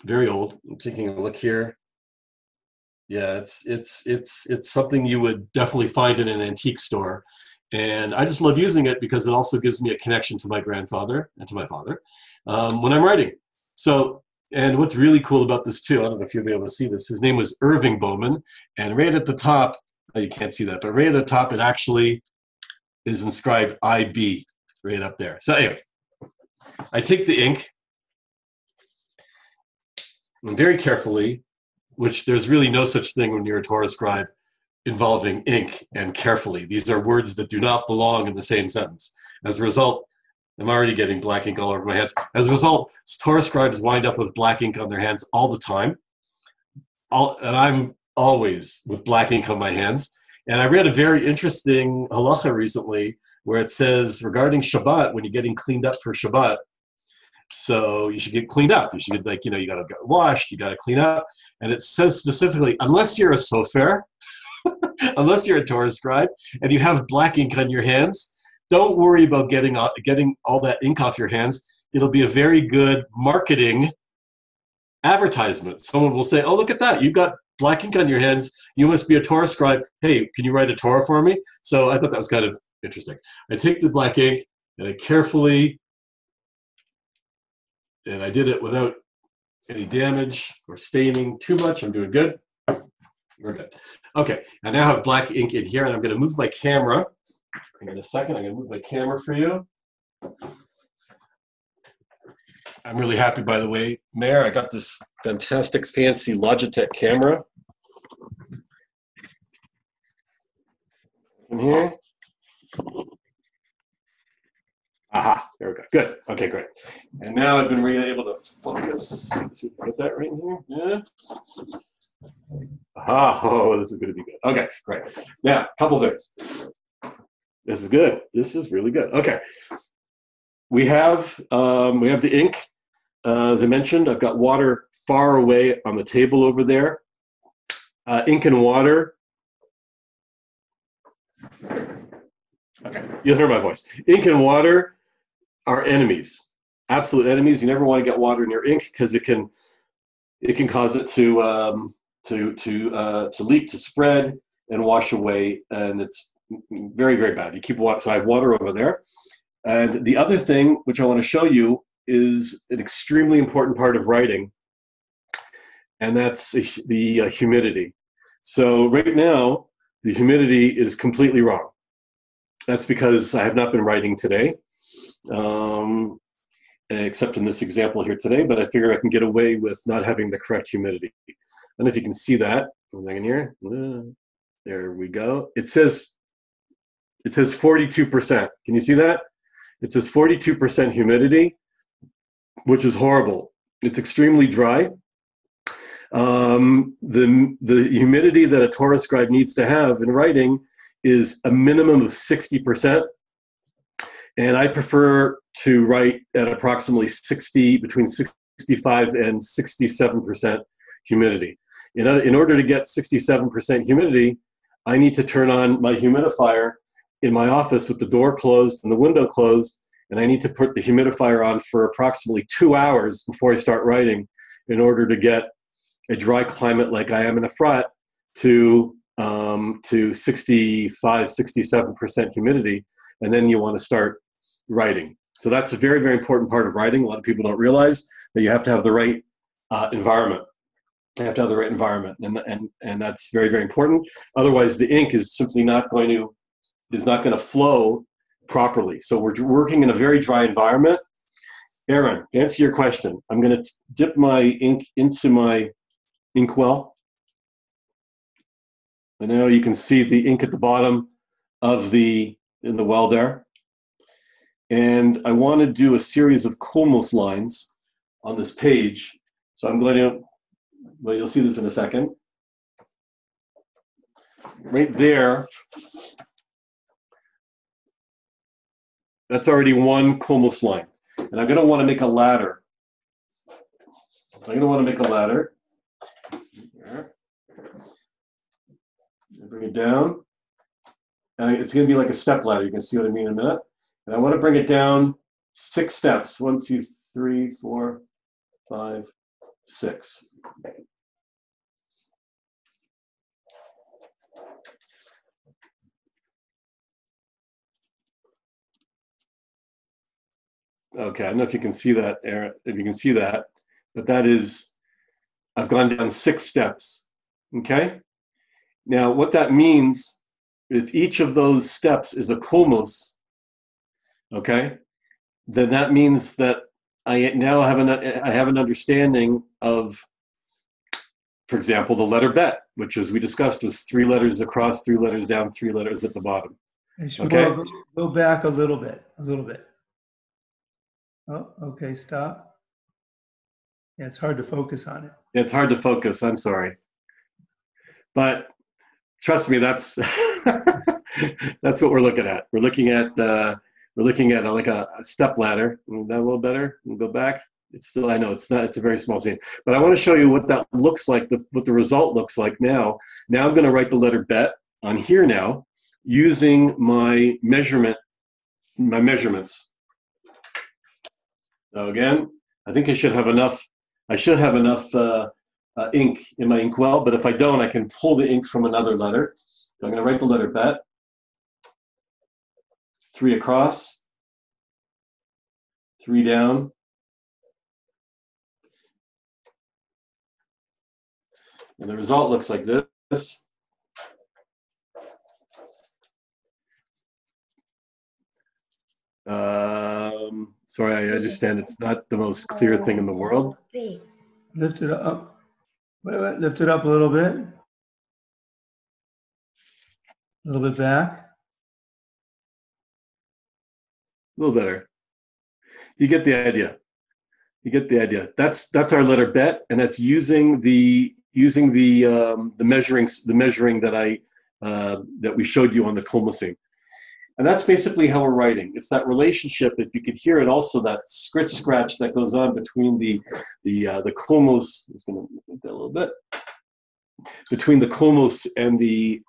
very old. I'm taking a look here. Yeah, it's something you would definitely find in an antique store, and I just love using it because it also gives me a connection to my grandfather and to my father when I'm writing. So, and what's really cool about this too, I don't know if you'll be able to see this. His name was Irving Bowman, and right at the top, oh, you can't see that, but right at the top, it actually is inscribed IB right up there. So anyway, I take the ink and very carefully, which there's really no such thing when you're a Torah scribe involving ink and carefully. These are words that do not belong in the same sentence. As a result, I'm already getting black ink all over my hands. As a result, Torah scribes wind up with black ink on their hands all the time. And I'm always with black ink on my hands. And I read a very interesting halacha recently where it says regarding Shabbat, when you're getting cleaned up for Shabbat, so you should get cleaned up. You should get, like, you know, you got to get washed, you got to clean up. And it says specifically, unless you're a sofer, unless you're a Torah scribe, and you have black ink on your hands, don't worry about getting all that ink off your hands. It'll be a very good marketing advertisement. Someone will say, oh, look at that. You've got black ink on your hands. You must be a Torah scribe. Hey, can you write a Torah for me? So I thought that was kind of interesting. I take the black ink and I carefully, and I did it without any damage or staining too much. I'm doing good. We're good. Okay, I now have black ink in here, and I'm going to move my camera. In a second, I'm going to move my camera for you. I'm really happy, by the way, Mayor. I got this fantastic, fancy Logitech camera in here. Aha, there we go. Good. Okay, great. And now I've been really able to focus. Let's see if I get that right in here. Yeah. Oh, this is going to be good. Okay, great. Now, a couple things. This is good. This is really good. Okay, we have the ink. As I mentioned, I've got water far away on the table over there. Ink and water. Okay, you'll hear my voice. Ink and water are enemies, absolute enemies. You never want to get water in your ink because it can cause it to leak, to spread, and wash away, and it's very, very bad. You keep water. So I have water over there, and the other thing which I want to show you is an extremely important part of writing, and that's the humidity. So right now, the humidity is completely wrong. That's because I have not been writing today, except in this example here today, but I figure I can get away with not having the correct humidity. I don't know if you can see that. One second here. There we go. It says 42%. Can you see that? It says 42% humidity, which is horrible. It's extremely dry. The humidity that a Torah scribe needs to have in writing is a minimum of 60%. And I prefer to write at approximately between 65 and 67% humidity. In order to get 67% humidity, I need to turn on my humidifier in my office with the door closed and the window closed, and I need to put the humidifier on for approximately 2 hours before I start writing in order to get a dry climate like I am in a frat to 65, 67% humidity, and then you want to start writing. So that's a very, very important part of writing. A lot of people don't realize that you have to have the right environment. You have to have the right environment, and that's very, very important. Otherwise, the ink is simply not going to flow properly. So we're working in a very dry environment. Aaron, to answer your question, I'm going to dip my ink into my inkwell. And now you can see the ink at the bottom of in the well there. And I want to do a series of kulmos lines on this page. So I'm going to, well, you'll see this in a second. Right there, that's already one kulmos line. And I'm going to want to make a ladder. Here. Bring it down. And it's going to be like a step ladder. You can see what I mean in a minute. And I want to bring it down 6 steps. 1, 2, 3, 4, 5, 6. Okay, I don't know if you can see that, Aaron, if you can see that, but that is, I've gone down 6 steps, okay? Now, what that means, if each of those steps is a kulmos, okay, then that means that I now have an understanding of, for example, the letter bet, which, as we discussed, was 3 letters across, 3 letters down, 3 letters at the bottom. Okay. Go back a little bit. Oh, okay, stop. Yeah, it's hard to focus on it. It's hard to focus, I'm sorry. But trust me, that's that's what we're looking at. We're looking at like a step ladder. That a little better? We'll go back. It's still, I know it's not, it's a very small scene. But I want to show you what that looks like, what the result looks like now. Now I'm going to write the letter bet on here now using my measurements. So again, I think I should have enough ink in my inkwell, but if I don't, I can pull the ink from another letter. So I'm going to write the letter bet. 3 across, 3 down. And the result looks like this. Sorry, I understand it's not the most clear thing in the world. Lift it up. Wait, lift it up a little bit. A little bit back. A little better. You get the idea. That's our letter bet, and that's using the measuring that we showed you on the kulmusim. And that's basically how we're writing. It's that relationship. If you could hear it, also that scratch that goes on between the kulmus. It's going to move that a little bit. Between the kulmus and the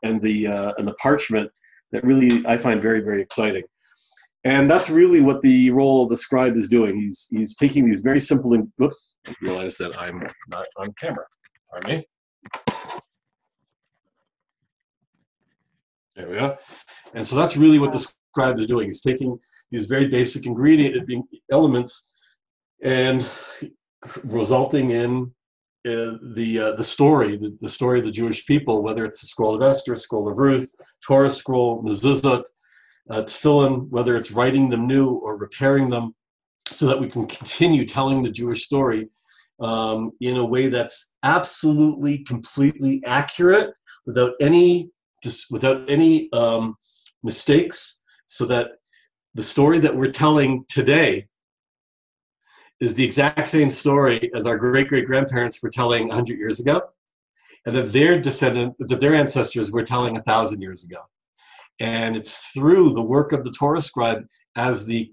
parchment, that really I find very, very exciting. And that's really what the role of the scribe is doing. He's taking these very simple and whoops, I realize that I'm not on camera. Pardon me. There we go. And so that's really what the scribe is doing. He's taking these very basic elements and resulting in the story of the Jewish people, whether it's the scroll of Esther, scroll of Ruth, Torah scroll, mezuzot, tefillin, whether it's writing them new or repairing them, so that we can continue telling the Jewish story in a way that's absolutely, completely accurate, without any mistakes, so that the story that we're telling today is the exact same story as our great-great-grandparents were telling 100 years ago, and that their ancestors were telling 1,000 years ago. And it's through the work of the Torah scribe as the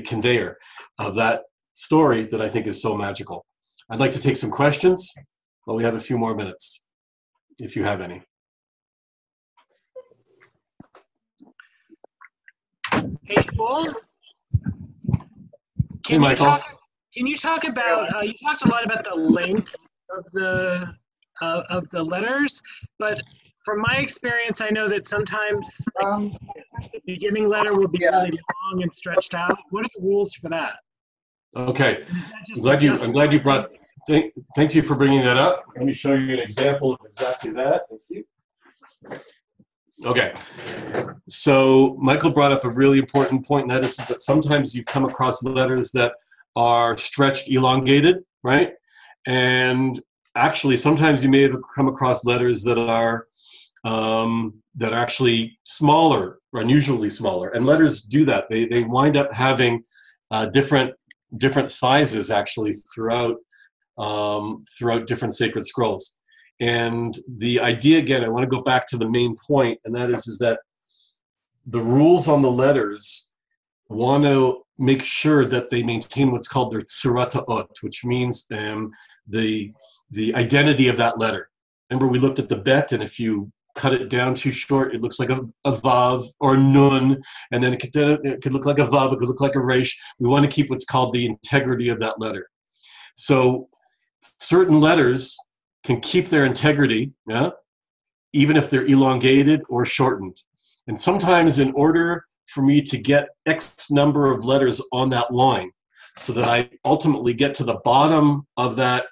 conveyor of that story that I think is so magical. I'd like to take some questions, but we have a few more minutes, if you have any. Hey, Shmuel. Hey, Michael. Can you talk about? You talked a lot about the length of the letters, but from my experience, I know that sometimes the beginning letter will be really long and stretched out. What are the rules for that? Okay, I'm glad you brought. Thank you for bringing that up. Let me show you an example of exactly that. Thank you. Okay, so Michael brought up a really important point, and that is that sometimes you come across letters that are stretched, elongated, right? And actually, sometimes you may have come across letters that are actually smaller, or unusually smaller. And letters do that. They wind up having different sizes actually throughout different sacred scrolls. And the idea, again, I want to go back to the main point, and that is that the rules on the letters want to make sure that they maintain what's called their tsurata ot, which means the identity of that letter. Remember, we looked at the bet, and if you cut it down too short, it looks like a vav or a nun, and then it could look like a vav, it could look like a resh. We want to keep what's called the integrity of that letter. So certain letters can keep their integrity, yeah, even if they're elongated or shortened. And sometimes in order for me to get X number of letters on that line, so that I ultimately get to the bottom of that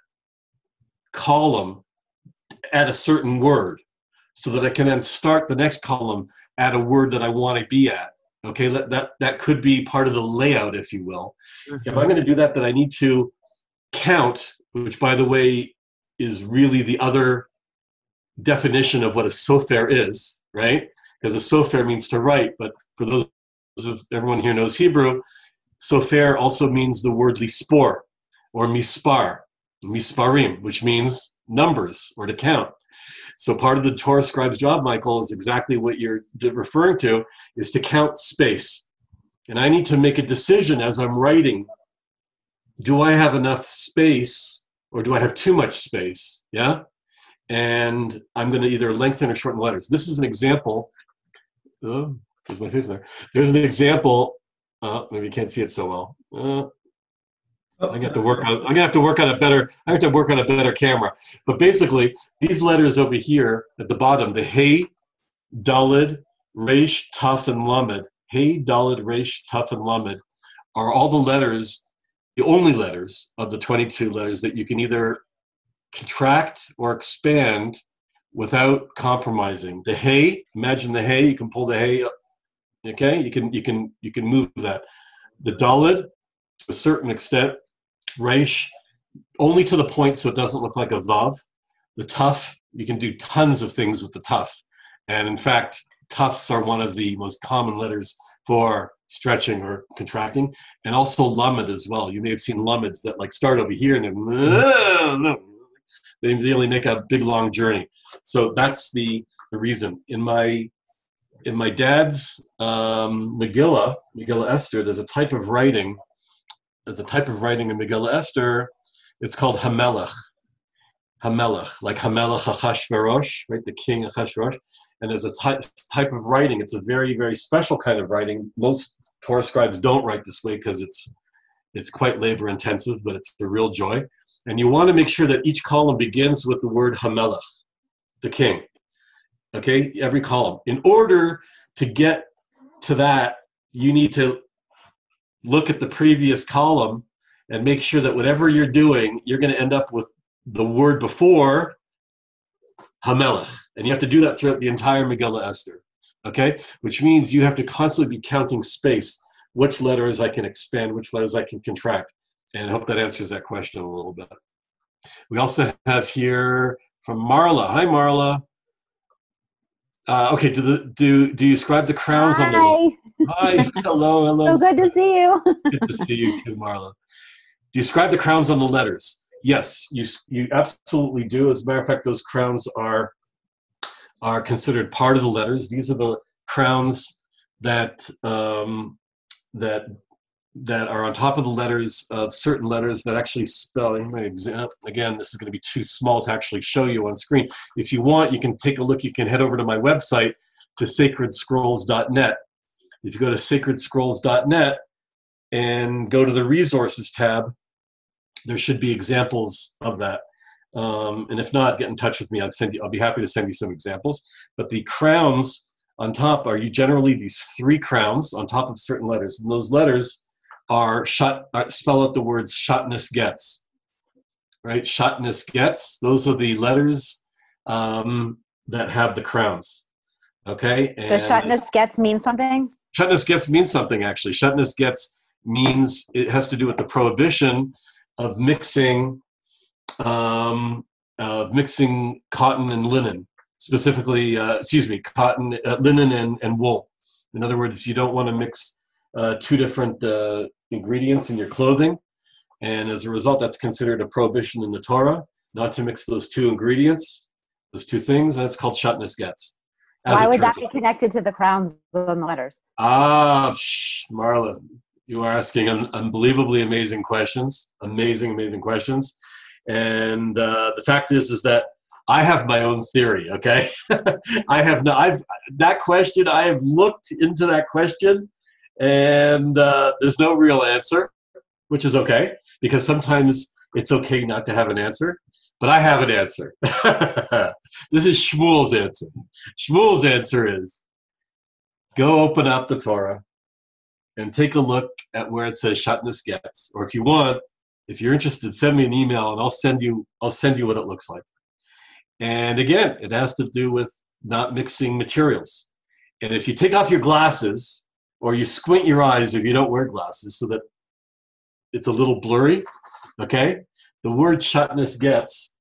column at a certain word, so that I can then start the next column at a word that I want to be at. Okay, that could be part of the layout, if you will. Mm-hmm. If I'm going to do that, then I need to count, which, by the way, is really the other definition of what a sofer is, right? Because a sofer means to write, but for those of everyone here knows Hebrew, sofer also means the word lispor or misparim, which means numbers or to count. So part of the Torah scribe's job, Michael, is exactly what you're referring to, is to count space. And I need to make a decision as I'm writing. Do I have enough space or do I have too much space? Yeah? And I'm going to either lengthen or shorten letters. This is an example. Oh, there's my face there. There's an example. Maybe you can't see it so well. I'm gonna have to work on a better camera. But basically, these letters over here at the bottom, the Hey, Dalid, Resh, Taf, and Lamed, Hey, Dalid, Resh, Taf, and Lamed, are all the letters, the only letters of the 22 letters that you can either contract or expand without compromising. The Hey, imagine the Hey, you can pull the Hey up. Okay, you can move that. The Dalid, to a certain extent. Resh, only to the point so it doesn't look like a vav. The Taf, you can do tons of things with the Taf. And in fact, Tafs are one of the most common letters for stretching or contracting. And also Lamed as well. You may have seen Lameds that like start over here and then, They only make a big long journey. So that's the reason. In my dad's Megillah Esther, there's a type of writing. There's a type of writing in Megillah Esther. It's called Hamelech. Hamelech, like Hamelech Achashverosh, right? The king Achashverosh. And there's a type of writing. It's a very, very special kind of writing. Most Torah scribes don't write this way because it's quite labor intensive, but it's a real joy. And you want to make sure that each column begins with the word Hamelech, the king. Okay, every column. In order to get to that, you need to look at the previous column and make sure that whatever you're doing, you're going to end up with the word before Hamelech. And you have to do that throughout the entire Megillah Esther. Okay, which means you have to constantly be counting space. Which letters I can expand, which letters I can contract. And I hope that answers that question a little bit. We also have here from Marla. Hi, Marla. Okay, do you scribe the crowns on the... Hi, hello. So good to see you. Good to see you too, Marla. Do you scribe the crowns on the letters? Yes, you absolutely do. As a matter of fact, those crowns are considered part of the letters. These are the crowns that that are on top of the letters of certain letters that actually spell. Again, this is going to be too small to actually show you on screen. If you want, you can take a look. You can head over to my website, to sacredscrolls.net. If you go to sacredscrolls.net and go to the resources tab, there should be examples of that. And if not, get in touch with me. I'll be happy to send you some examples. But the crowns on top are generally these 3 crowns on top of certain letters. And those letters spell out the words Shatnez Getz. Right? Shatnez Getz. Those are the letters that have the crowns. Okay? And does Shatnez Getz mean something? Shatnez Getz means something, actually. Shatnez Getz means, it has to do with the prohibition of mixing cotton and linen. Specifically, cotton, linen and wool. In other words, you don't want to mix 2 different ingredients in your clothing. And as a result, that's considered a prohibition in the Torah, not to mix those 2 ingredients, those 2 things. And it's called Shatnez Getz. Why would that be connected to the crowns on the letters? Marla, you are asking unbelievably amazing questions. Amazing questions. And the fact is that I have my own theory, okay? I have looked into that question, and there's no real answer, which is okay, because sometimes it's okay not to have an answer, but I have an answer. This is Shmuel's answer. Shmuel's answer is, go open up the Torah and take a look at where it says Shatnez Getz, or if you want, if you're interested, send me an email and I'll send you what it looks like. And again, it has to do with not mixing materials. And if you take off your glasses, or you squint your eyes if you don't wear glasses so that it's a little blurry, okay? The word Shatnez Getz,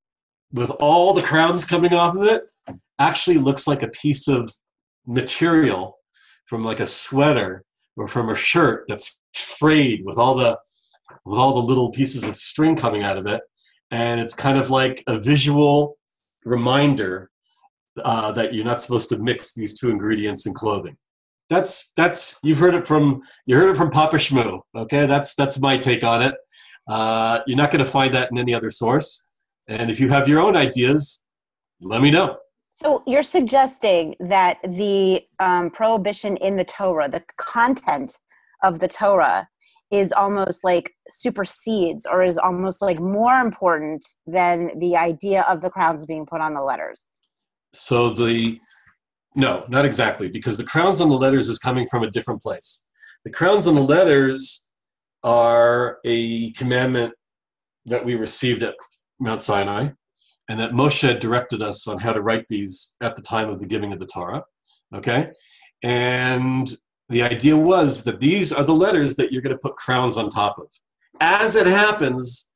with all the crowns coming off of it, actually looks like a piece of material from like a sweater or from a shirt that's frayed with all the little pieces of string coming out of it. And it's kind of like a visual reminder that you're not supposed to mix these 2 ingredients in clothing. That's you heard it from Papa Shmuel. Okay, that's my take on it. You're not going to find that in any other source. And if you have your own ideas, let me know. So you're suggesting that the prohibition in the Torah, the content of the Torah, is almost like supersedes, or is almost like more important than the idea of the crowns being put on the letters. So no, not exactly, because the crowns on the letters is coming from a different place. The crowns on the letters are a commandment that we received at Mount Sinai, and that Moshe directed us on how to write these at the time of the giving of the Torah, okay? And the idea was that these are the letters that you're going to put crowns on top of. As it happens,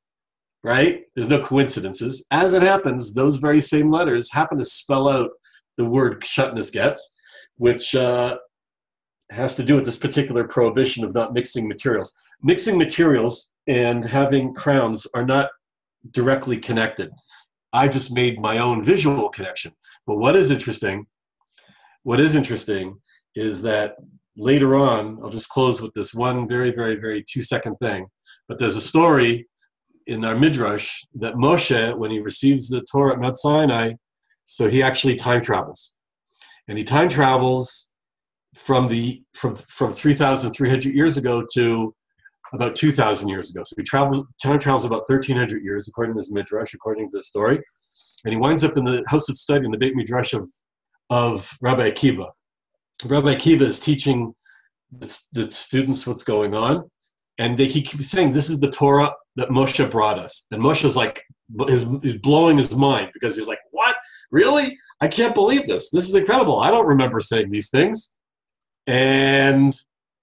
right? There's no coincidences. As it happens, those very same letters happen to spell out the word Shatnez Getz, which has to do with this particular prohibition of not mixing materials. Mixing materials and having crowns are not directly connected. I just made my own visual connection. But what is interesting is that later on, I'll just close with this one very, very, very 2-second thing. But there's a story in our Midrash that Moshe, when he receives the Torah at Mount Sinai, so he actually time travels. And he time travels from 3,300 years ago to about 2,000 years ago. So he time travels about 1,300 years, according to this Midrash, according to the story. And he winds up in the house of study in the Beit Midrash of Rabbi Akiva. Rabbi Akiva is teaching the students what's going on. And he keeps saying, this is the Torah that Moshe brought us. And Moshe's like, he's blowing his mind because he's like, what? Really? I can't believe this. This is incredible. I don't remember saying these things. And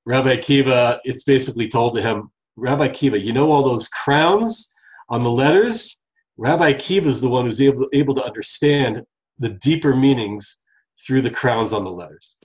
Rabbi Akiva, it's basically told to him, Rabbi Akiva, you know all those crowns on the letters? Rabbi Akiva is the one who's able to understand the deeper meanings through the crowns on the letters.